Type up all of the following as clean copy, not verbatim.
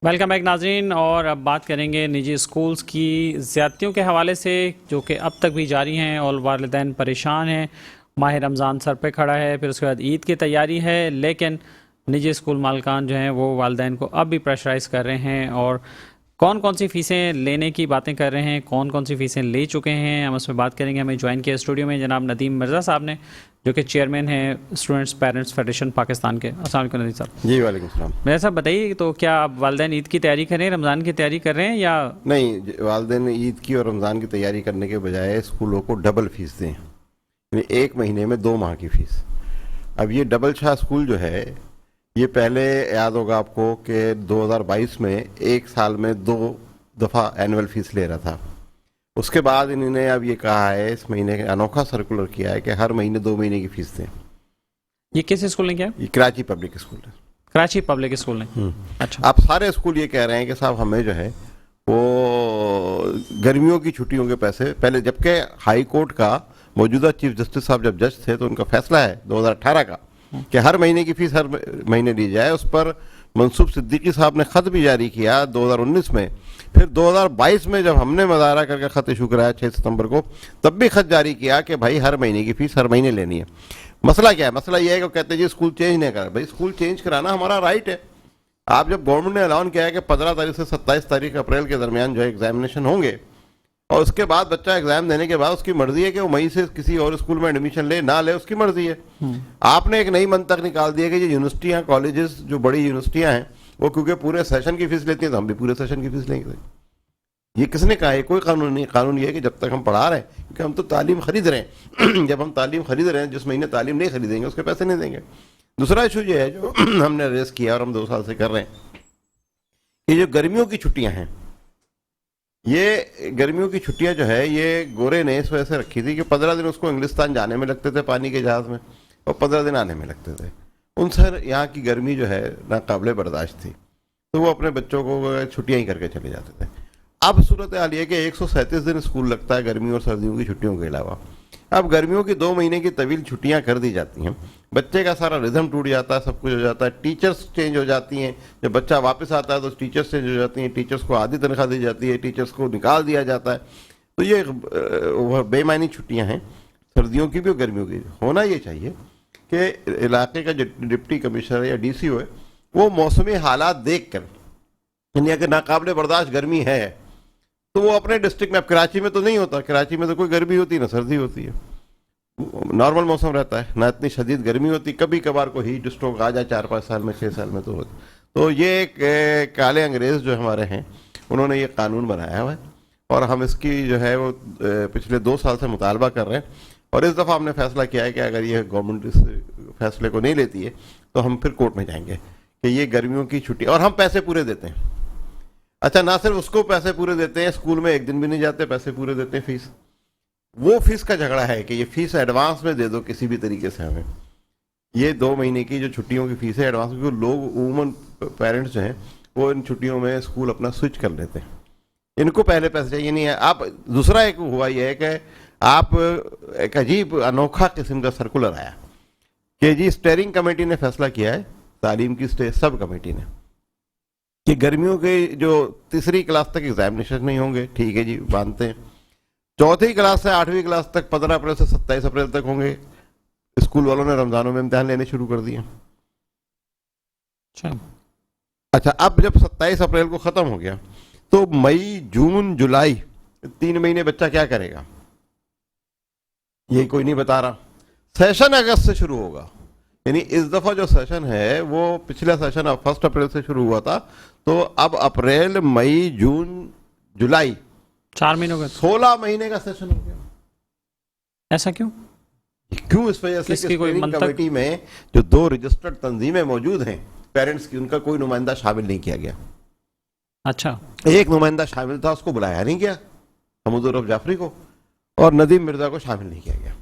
Welcome back ناظرین، اور اب بات کریں گے نجی اسکولز کی زیادتیوں کے حوالے سے جو کہ اب تک بھی جاری ہیں اور والدین پریشان ہیں۔ ماہ رمضان سر پہ کھڑا ہے، پھر اس کے بعد عید کی تیاری ہے، لیکن نجی اسکول مالکان جو ہیں وہ والدین کو اب بھی پریشرائز کر رہے ہیں اور کون کون سی فیسیں لینے کی باتیں کر رہے ہیں، کون کون سی فیسیں لے چکے ہیں، ہم اس میں بات کریں گے۔ ہمیں جوائن کیا اسٹوڈیو میں جناب ندیم مرزا صاحب نے، جو کہ چیئرمین ہیں اسٹوڈنٹس پیرنٹس فیڈریشن پاکستان کے۔ السلام علیکم ندیم صاحب۔ جی وعلیکم السلام۔ مرزا صاحب بتائیے، تو کیا آپ والدین عید کی تیاری کر رہے ہیں، رمضان کی تیاری کر رہے ہیں یا نہیں، والدین عید کی اور رمضان کی تیاری کرنے کے بجائے اسکولوں کو ڈبل فیس دیں، یعنی ایک مہینے میں 2 ماہ کی فیس۔ اب یہ ڈبل شاہ اسکول جو ہے، یہ پہلے یاد ہوگا آپ کو کہ 2022 میں ایک سال میں 2 دفعہ اینول فیس لے رہا تھا۔ اس کے بعد انہوں نے اب یہ کہا ہے، اس مہینے انوکھا سرکولر کیا ہے کہ ہر مہینے 2 مہینے کی فیس دیں۔ یہ کس اسکول نے کیا؟ یہ کراچی پبلک اسکول ہے، کراچی پبلک اسکول نے۔ اچھا، اب سارے اسکول یہ کہہ رہے ہیں کہ صاحب ہمیں جو ہے وہ گرمیوں کی چھٹیوں کے پیسے پہلے، جبکہ ہائی کورٹ کا موجودہ چیف جسٹس صاحب جب جج تھے تو ان کا فیصلہ ہے 2018 کا کہ ہر مہینے کی فیس ہر مہینے لی جائے۔ اس پر منصوب صدیقی صاحب نے خط بھی جاری کیا 2019 میں، پھر 2022 میں جب ہم نے مظاہرہ کر کے خط ایشو کرایا 6 ستمبر کو، تب بھی خط جاری کیا کہ بھائی ہر مہینے کی فیس ہر مہینے لینی ہے۔ مسئلہ کیا ہے؟ مسئلہ یہ ہے کہ وہ کہتے ہیں جی اسکول چینج نہیں کرا۔ بھائی اسکول چینج کرانا ہمارا رائٹ ہے۔ آپ جب گورنمنٹ نے اعلان کیا ہے کہ 15 تاریخ سے 27 تاریخ اپریل کے درمیان جو ہے ایگزامینیشن ہوں گے، اور اس کے بعد بچہ ایگزام دینے کے بعد اس کی مرضی ہے کہ وہ مئی سے کسی اور اسکول میں ایڈمیشن لے نہ لے، اس کی مرضی ہے۔ آپ نے ایک نئی منطق نکال دی ہے کہ یہ یونیورسٹیاں، کالجز جو بڑی یونیورسٹیاں ہیں وہ کیونکہ پورے سیشن کی فیس لیتی ہیں تو ہم بھی پورے سیشن کی فیس لیں گے۔ یہ کس نے کہا ہے؟ کوئی قانون نہیں۔ قانون یہ ہے کہ جب تک ہم پڑھا رہے ہیں، کیونکہ ہم تو تعلیم خرید رہے ہیں، جب ہم تعلیم خرید رہے ہیں، جس مہینے تعلیم نہیں خریدیں گے اس کے پیسے نہیں دیں گے۔ دوسرا ایشو یہ ہے جو ہم نے ریز کیا اور ہم 2 سال سے کر رہے ہیں، کہ جو گرمیوں کی چھٹیاں ہیں، یہ گرمیوں کی چھٹیاں جو ہے یہ گورے نے اس وجہ سے رکھی تھی کہ 15 دن اس کو انگلستان جانے میں لگتے تھے پانی کے جہاز میں، اور 15 دن آنے میں لگتے تھے۔ ان سے یہاں کی گرمی جو ہے ناقابل برداشت تھی، تو وہ اپنے بچوں کو چھٹیاں ہی کر کے چلے جاتے تھے۔ اب صورت حال یہ کہ 137 دن اسکول لگتا ہے گرمیوں اور سردیوں کی چھٹیوں کے علاوہ۔ اب گرمیوں کی 2 مہینے کی طویل چھٹیاں کر دی جاتی ہیں، بچے کا سارا رزم ٹوٹ جاتا ہے، سب کچھ ہو جاتا ہے، ٹیچرز چینج ہو جاتی ہیں۔ جب بچہ واپس آتا ہے تو ٹیچرز چینج ہو جاتی ہیں، ٹیچرز کو آدھی تنخواہ دی جاتی ہے، ٹیچرز کو نکال دیا جاتا ہے۔ تو یہ بے معنی چھٹیاں ہیں، سردیوں کی بھی اور گرمیوں کی بھی۔ ہونا یہ چاہیے کہ علاقے کا جو ڈپٹی کمشنر یا ڈی سی او ہے وہ موسمی حالات دیکھ کر، یعنی اگر ناقابل برداشت گرمی ہے تو وہ اپنے ڈسٹرکٹ میں، اب کراچی میں تو نہیں ہوتا، کراچی میں تو کوئی گرمی ہوتی نہ سردی ہوتی ہے، نارمل موسم رہتا ہے، نہ اتنی شدید گرمی ہوتی، کبھی کبھار کو ہیٹ اسٹروک آ جائے 4-5 سال میں، 6 سال میں تو ہوتی۔ تو یہ ایک کالے انگریز جو ہمارے ہیں انہوں نے یہ قانون بنایا ہوا ہے، اور ہم اس کی جو ہے وہ پچھلے 2 سال سے مطالبہ کر رہے ہیں، اور اس دفعہ ہم نے فیصلہ کیا ہے کہ اگر یہ گورنمنٹ اس فیصلے کو نہیں لیتی ہے تو ہم پھر کورٹ میں جائیں گے کہ یہ گرمیوں کی چھٹی، اور ہم پیسے پورے دیتے ہیں۔ اچھا، نہ صرف اس کو پیسے پورے دیتے ہیں، اسکول میں ایک دن بھی نہیں جاتے، پیسے پورے دیتے ہیں فیس۔ وہ فیس کا جھگڑا ہے کہ یہ فیس ایڈوانس میں دے دو کسی بھی طریقے سے ہمیں۔ یہ 2 مہینے کی جو چھٹیوں کی فیس ہے ایڈوانس، کیونکہ لوگ عموماً پیرنٹس جو ہیں وہ ان چھٹیوں میں اسکول اپنا سوئچ کر لیتے ہیں، ان کو پہلے پیسے چاہیے نہیں ہے۔ آپ دوسرا ایک ہوا یہ ہے کہ آپ ایک عجیب انوکھا قسم کا سرکولر آیا کہ جی اسٹیئرنگ کمیٹی نے فیصلہ کیا ہے، تعلیم کی سب کمیٹی نے، کہ گرمیوں کے جو 3ری کلاس تک ایگزامینیشن نہیں ہوں گے، ٹھیک ہے جی مانتے ہیں، 4تھی کلاس سے 8ویں کلاس تک 15 اپریل سے 27 اپریل تک ہوں گے۔ اسکول والوں نے رمضانوں میں امتحان لینے شروع کر دیے۔ اچھا، اب جب 27 اپریل کو ختم ہو گیا تو مئی، جون، جولائی 3 مہینے بچہ کیا کرے گا؟ یہ کوئی نہیں بتا رہا۔ سیشن اگست سے شروع ہوگا، یعنی اس دفعہ جو سیشن ہے وہ پچھلا سیشن 1 اپریل سے شروع ہوا تھا، تو اب اپریل، مئی، جون، جولائی 4 مہینوں کا 16 مہینے کا سیشن ہو گیا۔ ایسا کیوں؟ کیوں؟ اس وجہ سے کہ اسٹیئرنگ کمیٹی میں جو 2 رجسٹرڈ تنظیمیں موجود ہیں پیرنٹس کی، ان کا کوئی نمائندہ شامل نہیں کیا گیا۔ اچھا، ایک نمائندہ شامل تھا، اس کو بلایا نہیں گیا، حمود الرف جعفری کو، اور ندیم مرزا کو شامل نہیں کیا گیا۔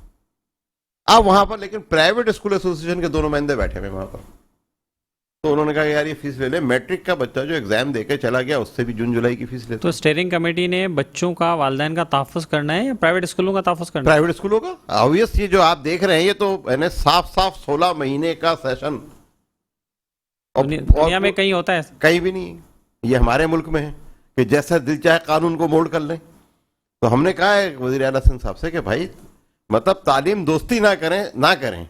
اب وہاں پر لیکن پرائیویٹ اسکول ایسوسی ایشن کے 2 نمائندے بیٹھے ہوئے وہاں پر، تو انہوں نے کہا کہ یار یہ فیس لے لیں، میٹرک کا بچہ جو ایگزام دے کے چلا گیا اس سے بھی جون جولائی کی فیس لیتے۔ تو اسٹیئرنگ کمیٹی نے بچوں کا، والدین کا تحفظ کرنا ہے یا پرائیویٹ اسکولوں کا تحفظ کرنا ہے؟ پرائیویٹ اسکولوں کا آبویس، یہ جو آپ دیکھ رہے ہیں یہ تو یعنی صاف 16 مہینے کا سیشن، دنیا میں کہیں ہوتا ہے؟ کہیں بھی نہیں۔ یہ ہمارے ملک میں ہے کہ جیسا دل چاہے قانون کو موڑ کر لیں. تو ہم نے کہا ہے وزیر اعلیٰ سندھ صاحب سے کہ بھائی مطلب تعلیم دوستی نہ کریں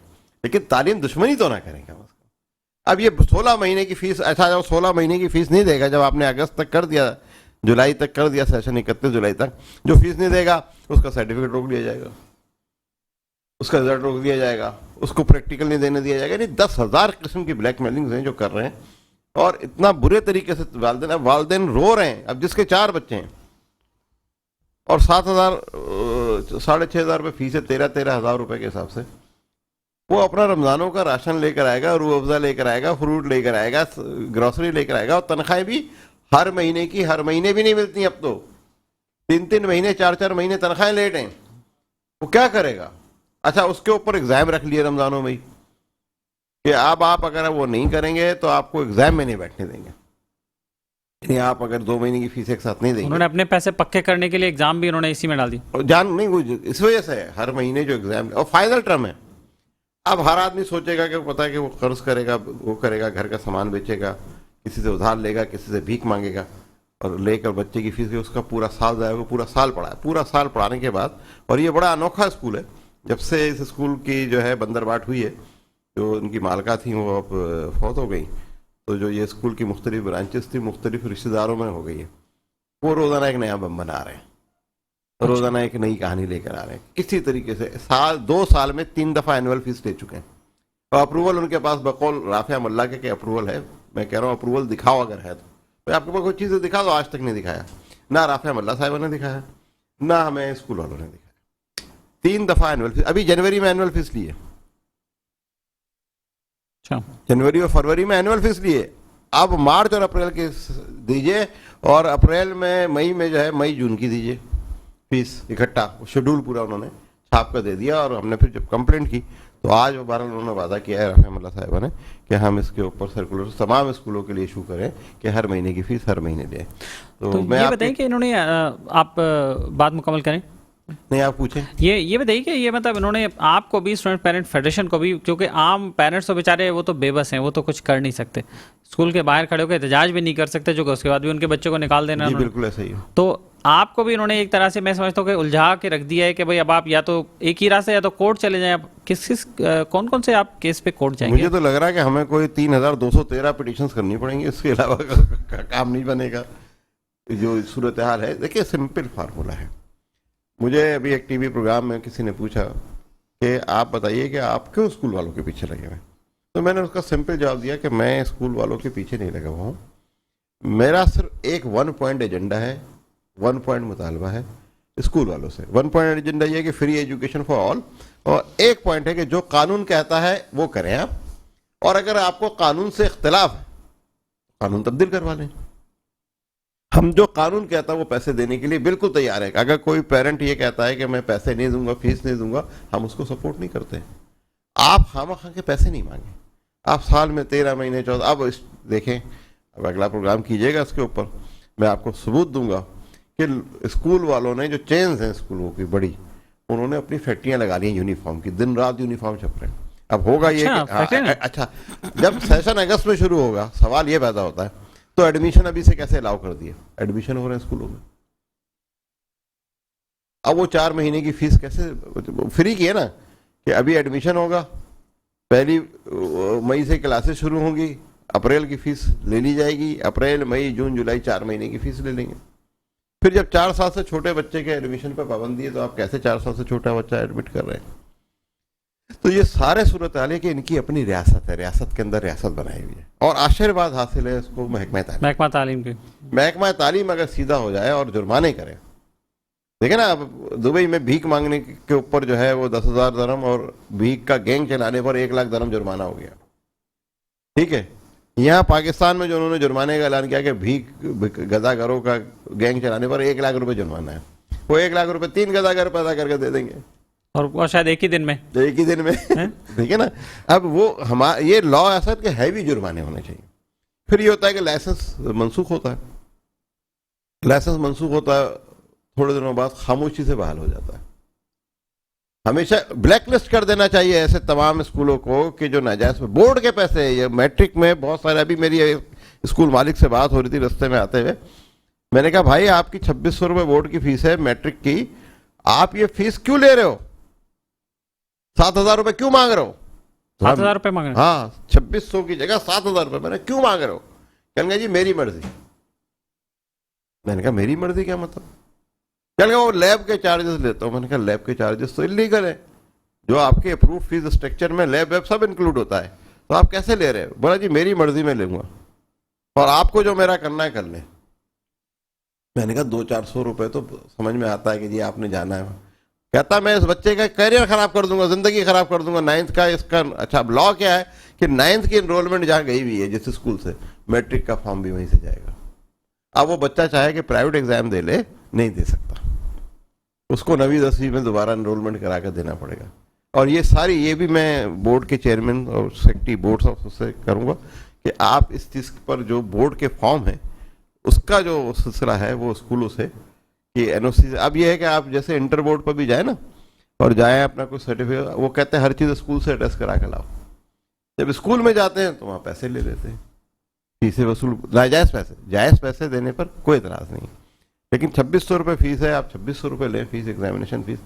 لیکن تعلیم دشمنی تو نہ کریں. اب یہ 16 مہینے کی فیس, ایسا جب 16 مہینے کی فیس نہیں دے گا, جب آپ نے اگست تک کر دیا, جولائی تک کر دیا سیشن 31 جولائی تک, جو فیس نہیں دے گا اس کا سرٹیفکیٹ روک لیا جائے گا, اس کا رزلٹ روک دیا جائے گا, اس کو پریکٹیکل نہیں دینے دیا جائے گا. یعنی 10,000 قسم کی بلیک میلنگز ہیں جو کر رہے ہیں, اور اتنا برے طریقے سے والدین رو رہے ہیں. اب جس کے 4 بچے ہیں اور 7,000 6,500 روپے فیس ہے, 13,000 روپے کے حساب سے, وہ اپنا رمضانوں کا راشن لے کر آئے گا, روح افزا لے کر آئے گا, فروٹ لے کر آئے گا, گروسری لے کر آئے گا, اور تنخواہیں بھی ہر مہینے کی ہر مہینے بھی نہیں ملتی. اب تو 3 مہینے 4 مہینے تنخواہیں لیٹ ہیں. وہ کیا کرے گا؟ اچھا اس کے اوپر ایگزام رکھ لیے رمضانوں میں کہ اب آپ اگر وہ نہیں کریں گے تو آپ کو ایگزام میں نہیں بیٹھنے دیں گے. یعنی آپ اگر 2 مہینے کی فیس ایک ساتھ نہیں دیں گے. انہوں نے اپنے پیسے پکے کرنے کے لیے ایگزام بھی انہوں نے اسی میں ڈال دی. جان نہیں, وہ اس وجہ سے ہے ہر مہینے جو ایگزام, اور فائنل ٹرم ہے. اب ہر آدمی سوچے گا کہ پتہ ہے کہ وہ قرض کرے گا, وہ کرے گا, گھر کا سامان بیچے گا, کسی سے ادھار لے گا, کسی سے بھیک مانگے گا, اور لے کر بچے کی فیس, اس کا پورا سال جائے گا. پورا سال پڑھا ہے, پورا سال پڑھانے کے بعد, اور یہ بڑا انوکھا اسکول ہے. جب سے اس اسکول کی جو ہے بندرباٹ ہوئی ہے, جو ان کی مالکہ تھیں وہ اب فوت ہو گئی, تو جو یہ اسکول کی مختلف برانچز تھی مختلف رشتہ داروں میں ہو گئی ہے. وہ روزانہ ایک نیا بم بنا رہے ہیں, روزانہ ایک نئی کہانی لے کر آ رہے ہیں. کسی طریقے سے 2 سال میں 3 دفعہ اینول فیس لے چکے ہیں, اور اپروول ان کے پاس بقول رافع ملا کے کہ اپروول ہے. میں کہہ رہا ہوں اپروول دکھاؤ اگر ہے تو آپ کے پاس کوئی چیزیں دکھا دو. آج تک نہیں دکھایا, نہ رافع ملا صاحبہ نے دکھایا, نہ ہمیں اسکول والوں نے دکھایا. 3 دفعہ اینول فیس, ابھی جنوری میں اینول فیس لیے, جنوری اور فروری میں اینول فیس لیے. اب مارچ اور اپریل کی دیجیے, اور اپریل میں مئی میں جو ہے مئی جون کی دیجیے فیس اکٹھا. شیڈول پورا انہوں نے چھاپ کر دے دیا. اور ہم نے پھر جب کمپلینٹ کی تو آج بہرحال انہوں نے وعدہ کیا ہے رحمہ اللہ صاحبہ نے کہ ہم اس کے اوپر سرکولر تمام اسکولوں کے لیے ایشو کریں کہ ہر مہینے کی فیس ہر مہینے دیں. تو میں یہ بتائیں کہ انہوں نے, آپ بات مکمل کریں. نہیں آپ پوچھیں. یہ بتائیے کہ یہ مطلب انہوں نے آپ کو بھی, اسٹوڈنٹ پیرنٹ فیڈریشن کو بھی, کیونکہ عام پیرنٹس تو بیچارے وہ تو بے بس ہیں, وہ تو کچھ کر نہیں سکتے, اسکول کے باہر کھڑے ہو کے احتجاج بھی نہیں کر سکتے, جو کہ اس کے بعد بھی ان کے بچوں کو نکال دینا. جی بالکل ایسا ہی ہے. تو آپ کو بھی انہوں نے ایک طرح سے میں سمجھتا ہوں کہ الجھا کے رکھ دیا ہے کہ بھائی اب آپ یا تو ایک ہی راستے, یا تو کورٹ چلے جائیں. آپ کون سے آپ کیس پہ کورٹ جائیں گے؟ مجھے تو لگ رہا ہے کہ ہمیں کوئی 3,213 پٹیشنز کرنی پڑیں گی, اس کے علاوہ کام نہیں بنے گا. جو صورتحال ہے دیکھیے سمپل فارمولہ ہے. مجھے ابھی ایک ٹی وی پروگرام میں کسی نے پوچھا کہ آپ بتائیے کہ آپ کیوں اسکول والوں کے پیچھے لگے ہوئے ہیں. تو میں نے اس کا سمپل جواب دیا کہ میں اسکول والوں کے پیچھے نہیں لگا ہوا ہوں. میرا صرف ایک 1 پوائنٹ ایجنڈا ہے, 1 پوائنٹ مطالبہ ہے اسکول والوں سے. 1 پوائنٹ ایجنڈا یہ کہ فری ایجوکیشن فار آل, اور 1 پوائنٹ ہے کہ جو قانون کہتا ہے وہ کریں آپ, اور اگر آپ کو قانون سے اختلاف ہے قانون تبدیل کروا لیں. ہم جو قانون کہتا ہے وہ پیسے دینے کے لیے بالکل تیار ہے. اگر کوئی پیرنٹ یہ کہتا ہے کہ میں پیسے نہیں دوں گا, فیس نہیں دوں گا, ہم اس کو سپورٹ نہیں کرتے. آپ خواہ کے پیسے نہیں مانگیں, آپ سال میں 13 مہینے 14. اب دیکھیں, اب اگلا پروگرام کیجیے گا اس کے اوپر, میں آپ کو ثبوت دوں گا کہ اسکول والوں نے جو چینز ہیں اسکولوں کی بڑی, انہوں نے اپنی فیکٹریاں لگا لی ہیں یونیفارم کی, دن رات یونیفارم چھپ رہے ہیں. اب ہوگا یہ اچھا جب سیشن اگست میں شروع ہوگا, سوال یہ پیدا ہوتا ہے تو ایڈمیشن ابھی سے کیسے الاؤ کر دیا؟ ایڈمیشن ہو رہے ہیں اسکولوں میں, اب وہ 4 مہینے کی فیس کیسے فری کی ہے نا, کہ ابھی ایڈمیشن ہوگا, 1 مئی سے کلاسز شروع ہوں گی, اپریل کی فیس لے لی جائے گی, اپریل مئی جون جولائی 4 مہینے کی فیس لے لیں گے. پھر جب 4 سال سے چھوٹے بچے کے ایڈمیشن پہ پابندی ہے تو آپ کیسے 4 سال سے چھوٹا بچہ ایڈمٹ کر رہے ہیں؟ تو یہ سارے صورتحال ہے کہ ان کی اپنی ریاست ہے, ریاست کے اندر ریاست بنائی ہوئی ہے, اور آشرواد حاصل ہے اس کو محکمہ تعلیم کی. محکمہ تعلیم اگر سیدھا ہو جائے اور جرمانے کرے, دیکھیں نا اب دبئی میں بھیک مانگنے کے اوپر جو ہے وہ 10,000 درہم, اور بھیک کا گینگ چلانے پر 1 لاکھ درہم جرمانہ ہو گیا. ٹھیک ہے, یہاں پاکستان میں جو انہوں نے جرمانے کا اعلان کیا کہ بھیک گداگروں کا گینگ چلانے پر 1 لاکھ روپے جرمانہ ہے, وہ 1 لاکھ روپے 3 گداگر پیدا کر کے دے دیں گے, اور شاید ایک ہی دن میں ٹھیک ہے نا. اب وہ یہ لا ایسا کہ ہیوی جرمانے ہونے چاہیے. پھر یہ ہوتا ہے کہ لائسنس منسوخ ہوتا ہے, لائسنس منسوخ ہوتا ہے, تھوڑے دنوں بعد خاموشی سے بحال ہو جاتا ہے. ہمیشہ بلیک لسٹ کر دینا چاہیے ایسے تمام اسکولوں کو کہ جو ناجائز بورڈ کے پیسے, یہ میٹرک میں بہت سارے, ابھی میری اسکول مالک سے بات ہو رہی تھی رستے میں آتے ہوئے. میں نے کہا بھائی آپ کی 2600 روپے بورڈ کی فیس ہے میٹرک کی, آپ یہ فیس کیوں لے رہے ہو, 7000 روپے کیوں مانگ رہے ہو؟ 7000 روپے مانگ رہے ہیں؟ ہاں 2600 کی جگہ 7000 روپے. میں نے کیوں مانگ رہے ہو؟ کہنے گا جی میری مرضی. میں نے کہا میری مرضی کیا مطلب؟ کہنے گا وہ لیب کے چارجز لیتا ہوں. میں نے کہا لیب کے چارجز تو انلیگل ہے, جو آپ کے اپروو فیس اسٹرکچر میں لیب ویب سب انکلوڈ ہوتا ہے, تو آپ کیسے لے رہے ہو؟ بولا جی میری مرضی میں لوں گا, اور آپ کو جو میرا کرنا ہے کر لیں. میں نے کہا 200-400 روپے تو سمجھ میں آتا ہے کہ جی آپ نے جانا ہے. کہتا میں اس بچے کا کیریئر خراب کر دوں گا, زندگی خراب کر دوں گا. 9th کا اس کا اچھا اب لا کیا ہے کہ 9th کی انرولمنٹ جہاں گئی ہوئی ہے جس اسکول سے, میٹرک کا فارم بھی وہیں سے جائے گا. اب وہ بچہ چاہے کہ پرائیویٹ ایگزام دے لے, نہیں دے سکتا, اس کو 9ویں 10ویں میں دوبارہ انرولمنٹ کرا کر دینا پڑے گا. اور یہ ساری, یہ بھی میں بورڈ کے چیئرمین اور سیکرٹری بورڈ سے کروں گا کہ آپ اس چیز پر جو بورڈ کے فارم ہیں اس کا جو سلسلہ ہے وہ اسکولوں سے کہ این او سی. اب یہ ہے کہ آپ جیسے انٹر بورڈ پر بھی جائیں نا, اور جائیں اپنا کوئی سرٹیفکیٹ, وہ کہتے ہیں ہر چیز اسکول سے اٹیسٹ کرا کے لاؤ. جب اسکول میں جاتے ہیں تو وہاں پیسے لے لیتے ہیں, فیسیں وصول, ناجائز پیسے. جائز پیسے دینے پر کوئی اعتراض نہیں, لیکن 2600 روپے فیس ہے, آپ 2600 روپے لیں فیس, ایگزامینیشن فیس.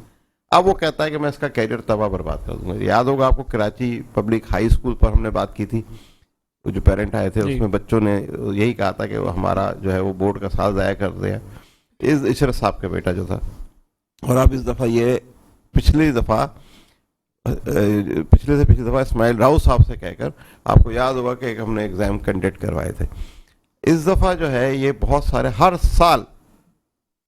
اب وہ کہتا ہے کہ میں اس کا کیریئر تباہ برباد کر دوں گا. یاد ہوگا آپ کو کراچی پبلک ہائی اسکول پر ہم نے بات کی تھی, جو پیرنٹ آئے تھے اس میں بچوں نے یہی کہا تھا کہ وہ ہمارا جو ہے وہ بورڈ کا سال ضائع کر دیا. عشرت صاحب کا بیٹا جو تھا, اور اب اس دفعہ یہ پچھلی دفعہ اسماعیل راؤ صاحب سے کہہ کر, آپ کو یاد ہوگا کہ ہم نے ایگزام کنڈکٹ کروائے تھے. اس دفعہ جو ہے یہ بہت سارے, ہر سال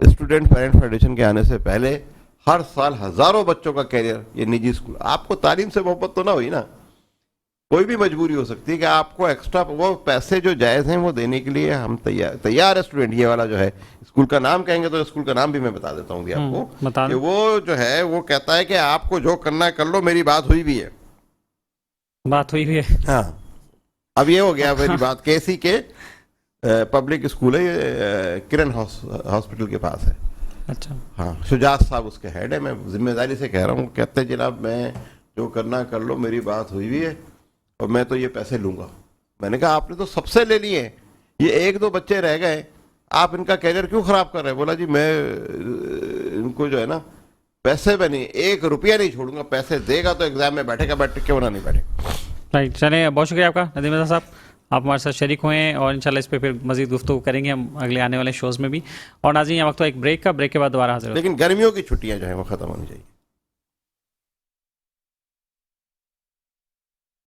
اسٹوڈنٹ پیرنٹ فیڈریشن کے آنے سے پہلے ہر سال ہزاروں بچوں کا کیریئر یہ نجی اسکول. آپ کو تعلیم سے محبت تو نہ ہوئی نا, کوئی بھی مجبوری ہو سکتی ہے کہ آپ کو ایکسٹرا وہ پیسے جو جائز ہیں وہ دینے کے لیے ہم تیار ہے. اسٹوڈنٹ یہ والا جو ہے اسکول کا نام کہیں گے تو اسکول کا نام بھی میں بتا دیتا ہوں آپ کو, کہ وہ جو ہے وہ کہتا ہے کہ آپ کو جو کرنا ہے کر لو, میری بات ہوئی بھی ہے. بات ہوئی بھی ہے, ہاں. اب یہ ہو گیا میری بات کے سی کے پبلک اسکول ہے, یہ کرن ہاسپٹل کے پاس ہے. اچھا ہاں, شجاعت صاحب اس کے ہیڈ ہے. میں ذمہ داری سے کہہ رہا ہوں, کہتے ہیں جناب میں جو کرنا کر لو, میری بات ہوئی بھی ہے, اور میں تو یہ پیسے لوں گا. میں نے کہا آپ نے تو سب سے لے لیے, یہ 1-2 بچے رہ گئے, آپ ان کا کیریئر کیوں خراب کر رہے ہیں؟ بولا جی میں ان کو جو ہے نا پیسے میں نہیں, 1 روپیہ نہیں چھوڑوں گا. پیسے دے گا تو ایگزام میں بیٹھے گا, بیٹھ کیوں نہ نہیں بیٹھے. رائٹ, چلیں بہت شکریہ آپ کا ندیم رضا صاحب, آپ ہمارے ساتھ شریک ہوئے ہیں, اور انشاءاللہ اس پہ پھر مزید گفتگو کریں گے ہم اگلے آنے والے شوز میں بھی. اور ناظرین یہ وقت ایک بریک کا, بریک کے بعد دوبارہ حاضر. لیکن گرمیوں کی چھٹیاں جو ہیں وہ ختم ہونی چاہیے.